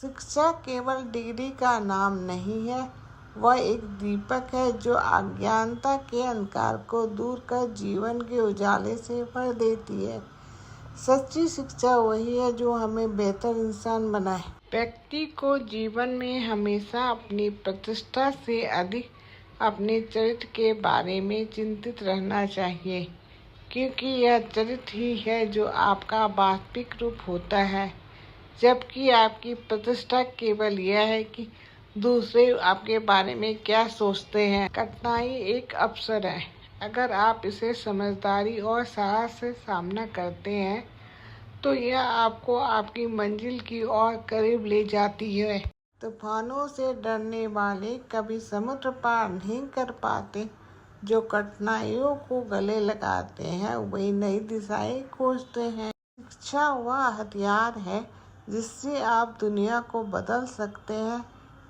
शिक्षा केवल डिग्री का नाम नहीं है, वह एक दीपक है जो अज्ञानता के अंधकार को दूर कर जीवन के उजाले से भर देती है। सच्ची शिक्षा वही है जो हमें बेहतर इंसान बनाए। व्यक्ति को जीवन में हमेशा अपनी प्रतिष्ठा से अधिक अपने चरित्र के बारे में चिंतित रहना चाहिए, क्योंकि यह चरित्र ही है जो आपका वास्तविक रूप होता है, जबकि आपकी प्रतिष्ठा केवल यह है कि दूसरे आपके बारे में क्या सोचते हैं। कठिनाई एक अवसर है, अगर आप इसे समझदारी और साहस से सामना करते हैं तो यह आपको आपकी मंजिल की ओर करीब ले जाती है। तूफानों से डरने वाले कभी समुद्र पार नहीं कर पाते, जो कठिनाइयों को गले लगाते हैं वही नई दिशाएं खोजते हैं। शिक्षा वह हथियार है जिससे आप दुनिया को बदल सकते हैं।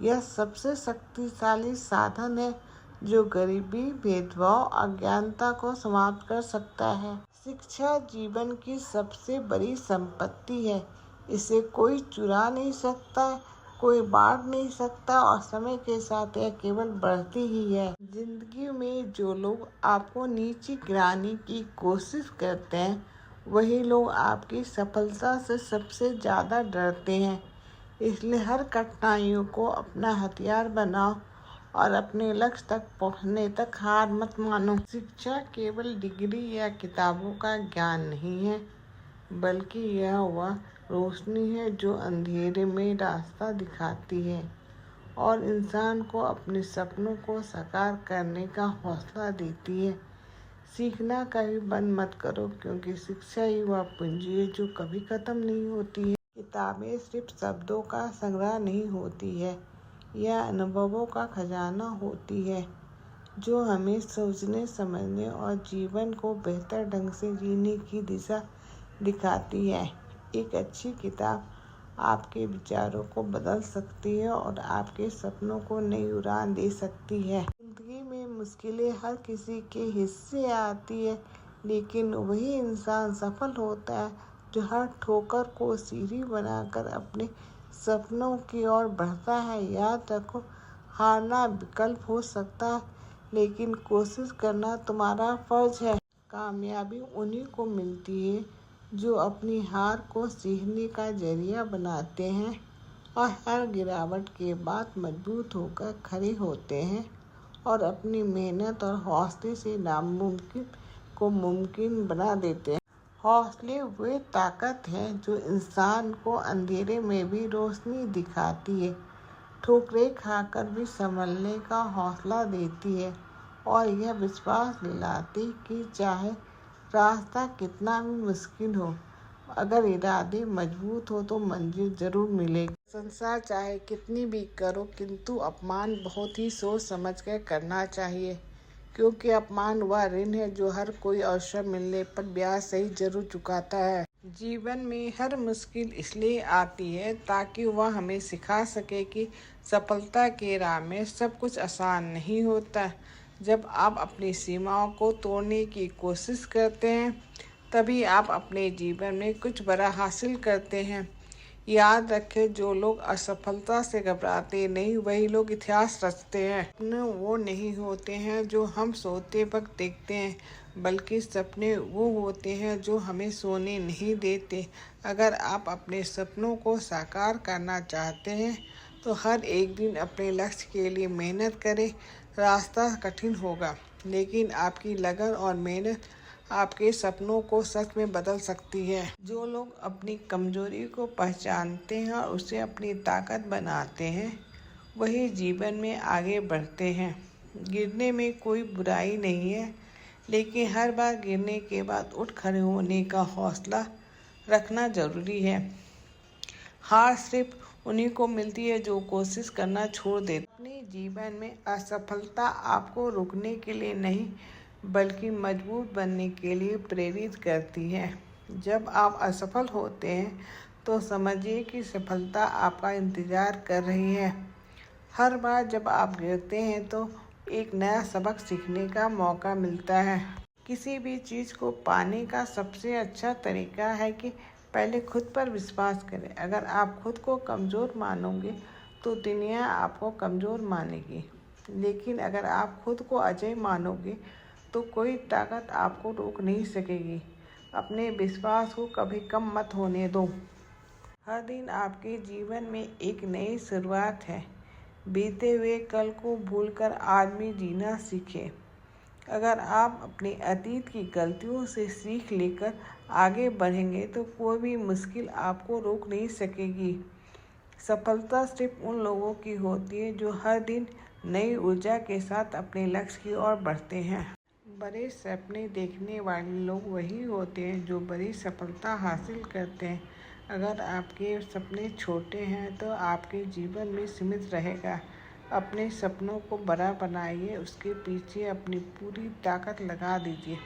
यह सबसे शक्तिशाली साधन है जो गरीबी, भेदभाव, अज्ञानता को समाप्त कर सकता है। शिक्षा जीवन की सबसे बड़ी संपत्ति है। इसे कोई चुरा नहीं सकता, कोई बांट नहीं सकता और समय के साथ यह केवल बढ़ती ही है। जिंदगी में जो लोग आपको नीचे गिराने की कोशिश करते हैं वही लोग आपकी सफलता से सबसे ज़्यादा डरते हैं। इसलिए हर कठिनाइयों को अपना हथियार बनाओ और अपने लक्ष्य तक पहुंचने तक हार मत मानो। शिक्षा केवल डिग्री या किताबों का ज्ञान नहीं है, बल्कि यह वह रोशनी है जो अंधेरे में रास्ता दिखाती है और इंसान को अपने सपनों को साकार करने का हौसला देती है। सीखना कभी बंद मत करो, क्योंकि शिक्षा ही वह पूंजी है जो कभी खत्म नहीं होती है। किताबें सिर्फ शब्दों का संग्रह नहीं होती है, यह अनुभवों का खजाना होती है जो हमें सोचने, समझने और जीवन को बेहतर ढंग से जीने की दिशा दिखाती है। एक अच्छी किताब आपके विचारों को बदल सकती है और आपके सपनों को नई उड़ान दे सकती है। जिंदगी में मुश्किलें हर किसी के हिस्से आती है, लेकिन वही इंसान सफल होता है जो हर ठोकर को सीढ़ी बनाकर अपने सपनों की ओर बढ़ता है। याद रखो, हारना विकल्प हो सकता है, लेकिन कोशिश करना तुम्हारा फर्ज है। कामयाबी उन्हीं को मिलती है जो अपनी हार को सीखने का जरिया बनाते हैं और हर गिरावट के बाद मजबूत होकर खड़े होते हैं और अपनी मेहनत और हौसले से नामुमकिन को मुमकिन बना देते हैं। हौसले वे ताकत है जो इंसान को अंधेरे में भी रोशनी दिखाती है, ठोकरें खाकर भी संभलने का हौसला देती है और यह विश्वास दिलाती कि चाहे रास्ता कितना भी मुश्किल हो, अगर इरादे मजबूत हो तो मंजिल जरूर मिलेगी। संसार चाहे कितनी भी करो, किंतु अपमान बहुत ही सोच समझ कर करना चाहिए, क्योंकि अपमान वह ऋण है जो हर कोई अवसर मिलने पर ब्याज सही जरूर चुकाता है। जीवन में हर मुश्किल इसलिए आती है ताकि वह हमें सिखा सके कि सफलता के राह में सब कुछ आसान नहीं होता। जब आप अपनी सीमाओं को तोड़ने की कोशिश करते हैं तभी आप अपने जीवन में कुछ बड़ा हासिल करते हैं। याद रखें, जो लोग असफलता से घबराते नहीं वही लोग इतिहास रचते हैं। सपने वो नहीं होते हैं जो हम सोते वक्त देखते हैं, बल्कि सपने वो होते हैं जो हमें सोने नहीं देते। अगर आप अपने सपनों को साकार करना चाहते हैं तो हर एक दिन अपने लक्ष्य के लिए मेहनत करें। रास्ता कठिन होगा, लेकिन आपकी लगन और मेहनत आपके सपनों को सच में बदल सकती है। जो लोग अपनी कमजोरी को पहचानते हैं और उसे अपनी ताकत बनाते हैं वही जीवन में आगे बढ़ते हैं। गिरने में कोई बुराई नहीं है, लेकिन हर बार गिरने के बाद उठ खड़े होने का हौसला रखना जरूरी है। हार सिर्फ उन्हीं को मिलती है जो कोशिश करना छोड़ देते। अपने जीवन में असफलता आपको रुकने के लिए नहीं, बल्कि मजबूत बनने के लिए प्रेरित करती है। जब आप असफल होते हैं तो समझिए कि सफलता आपका इंतजार कर रही है। हर बार जब आप गिरते हैं तो एक नया सबक सीखने का मौका मिलता है। किसी भी चीज़ को पाने का सबसे अच्छा तरीका है कि पहले खुद पर विश्वास करें। अगर आप खुद को कमज़ोर मानोगे तो दुनिया आपको कमज़ोर मानेगी, लेकिन अगर आप खुद को अजय मानोगे तो कोई ताकत आपको रोक नहीं सकेगी। अपने विश्वास को कभी कम मत होने दो। हर दिन आपके जीवन में एक नई शुरुआत है। बीते हुए कल को भूलकर आज में जीना सीखें। अगर आप अपने अतीत की गलतियों से सीख लेकर आगे बढ़ेंगे तो कोई भी मुश्किल आपको रोक नहीं सकेगी। सफलता सिर्फ उन लोगों की होती है जो हर दिन नई ऊर्जा के साथ अपने लक्ष्य की ओर बढ़ते हैं। बड़े सपने देखने वाले लोग वही होते हैं जो बड़ी सफलता हासिल करते हैं। अगर आपके सपने छोटे हैं तो आपके जीवन में सीमित रहेगा। अपने सपनों को बड़ा बनाइए, उसके पीछे अपनी पूरी ताकत लगा दीजिए।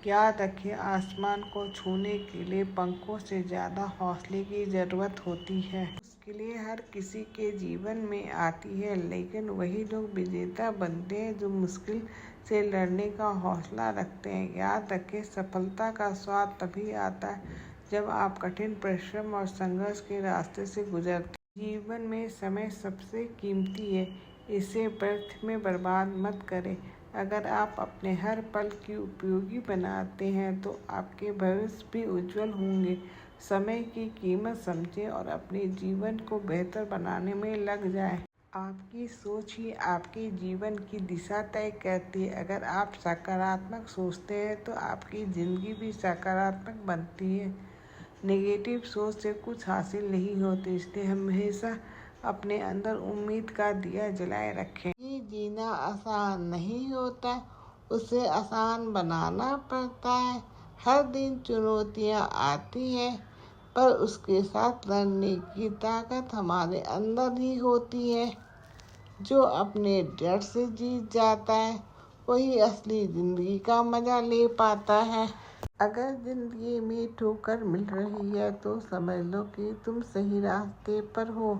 याद रखिए, आसमान को छूने के लिए पंखों से ज़्यादा हौसले की ज़रूरत होती है। उसके लिए हर किसी के जीवन में आती है, लेकिन वही लोग विजेता बनते हैं जो मुश्किल से लड़ने का हौसला रखते हैं। याद रखें, सफलता का स्वाद तभी आता है जब आप कठिन परिश्रम और संघर्ष के रास्ते से गुजरते हैं। जीवन में समय सबसे कीमती है, इसे व्यर्थ में बर्बाद मत करें। अगर आप अपने हर पल की उपयोगी बनाते हैं तो आपके भविष्य भी उज्जवल होंगे। समय की कीमत समझें और अपने जीवन को बेहतर बनाने में लग जाएं। आपकी सोच ही आपके जीवन की दिशा तय करती है। अगर आप सकारात्मक सोचते हैं तो आपकी ज़िंदगी भी सकारात्मक बनती है। नेगेटिव सोच से कुछ हासिल नहीं होती, इसलिए हमेशा अपने अंदर उम्मीद का दिया जलाए रखें। ये जीना आसान नहीं होता, उसे आसान बनाना पड़ता है। हर दिन चुनौतियाँ आती हैं, पर उसके साथ लड़ने की ताकत हमारे अंदर ही होती है। जो अपने डर से जीत जाता है वही असली ज़िंदगी का मज़ा ले पाता है। अगर ज़िंदगी में ठोकर मिल रही है तो समझ लो कि तुम सही रास्ते पर हो।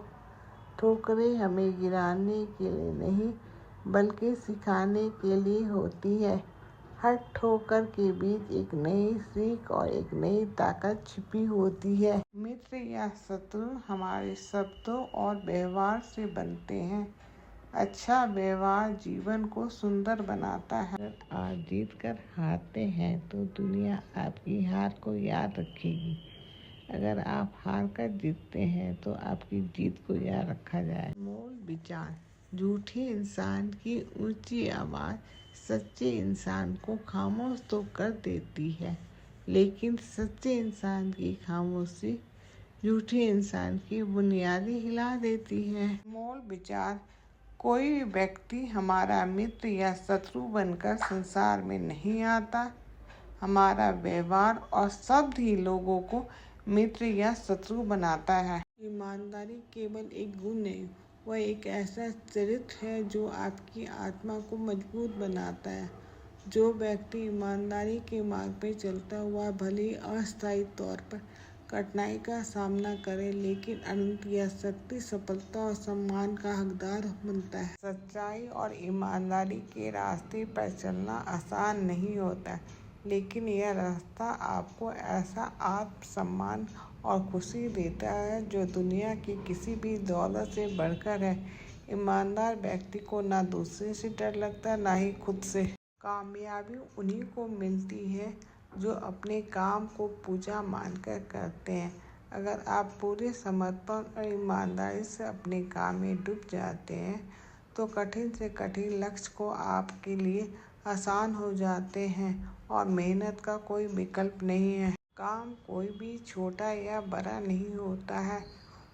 ठोकरें हमें गिराने के लिए नहीं, बल्कि सिखाने के लिए होती है। हर ठोकर के बीच एक नई सीख और एक नई ताकत छिपी होती है। मित्र या शत्रु हमारे शब्दों और व्यवहार से बनते हैं। अच्छा व्यवहार जीवन को सुंदर बनाता है। अगर आप जीत कर हारते हैं तो दुनिया आपकी हार को याद रखेगी। अगर आप हार कर जीतते हैं तो आपकी जीत को याद रखा जाए। मूल विचार: झूठे इंसान की ऊंची आवाज़ सच्चे इंसान को खामोश तो कर देती है, लेकिन सच्चे इंसान की खामोशी झूठे इंसान की बुनियादें हिला देती है। मूल विचार: कोई भी व्यक्ति हमारा मित्र या शत्रु बनकर संसार में नहीं आता। हमारा व्यवहार और शब्द ही लोगों को मित्र या शत्रु बनाता है। ईमानदारी केवल एक गुण नहीं, वह एक ऐसा चरित्र है जो आपकी आत्मा को मजबूत बनाता है। जो व्यक्ति ईमानदारी के मार्ग पर चलता हुआ भले ही अस्थायी तौर पर कठिनाई का सामना करे, लेकिन अनंत या शक्ति, सफलता और सम्मान का हकदार बनता है। सच्चाई और ईमानदारी के रास्ते पर चलना आसान नहीं होता, लेकिन यह रास्ता आपको ऐसा आत्मसम्मान और खुशी देता है जो दुनिया की किसी भी दौलत से बढ़कर है। ईमानदार व्यक्ति को ना दूसरे से डर लगता, ना ही खुद से। कामयाबी उन्हीं को मिलती है जो अपने काम को पूजा मानकर करते हैं। अगर आप पूरे समर्पण और ईमानदारी से अपने काम में डूब जाते हैं तो कठिन से कठिन लक्ष्य को आपके लिए आसान हो जाते हैं और मेहनत का कोई विकल्प नहीं है। काम कोई भी छोटा या बड़ा नहीं होता है,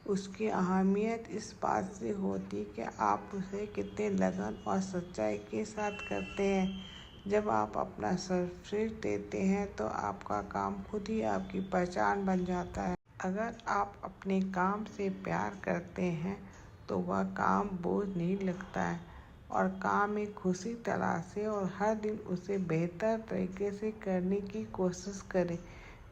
उसकी अहमियत इस बात से होती है कि आप उसे कितने लगन और सच्चाई के साथ करते हैं। जब आप अपना सर्वश्रेष्ठ देते हैं तो आपका काम खुद ही आपकी पहचान बन जाता है। अगर आप अपने काम से प्यार करते हैं तो वह काम बोझ नहीं लगता है, और काम में खुशी तलाशें और हर दिन उसे बेहतर तरीके से करने की कोशिश करें,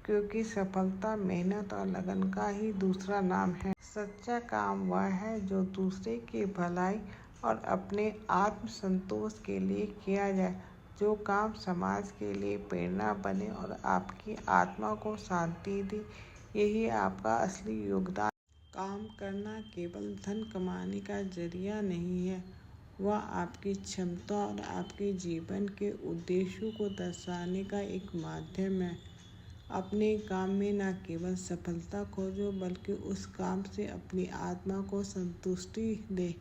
क्योंकि सफलता मेहनत और लगन का ही दूसरा नाम है। सच्चा काम वह है जो दूसरे की भलाई और अपने आत्मसंतोष के लिए किया जाए। जो काम समाज के लिए प्रेरणा बने और आपकी आत्मा को शांति दे, यही आपका असली योगदान। काम करना केवल धन कमाने का जरिया नहीं है, वह आपकी क्षमता और आपके जीवन के उद्देश्यों को दर्शाने का एक माध्यम है। अपने काम में न केवल सफलता खोजो, बल्कि उस काम से अपनी आत्मा को संतुष्टि दे।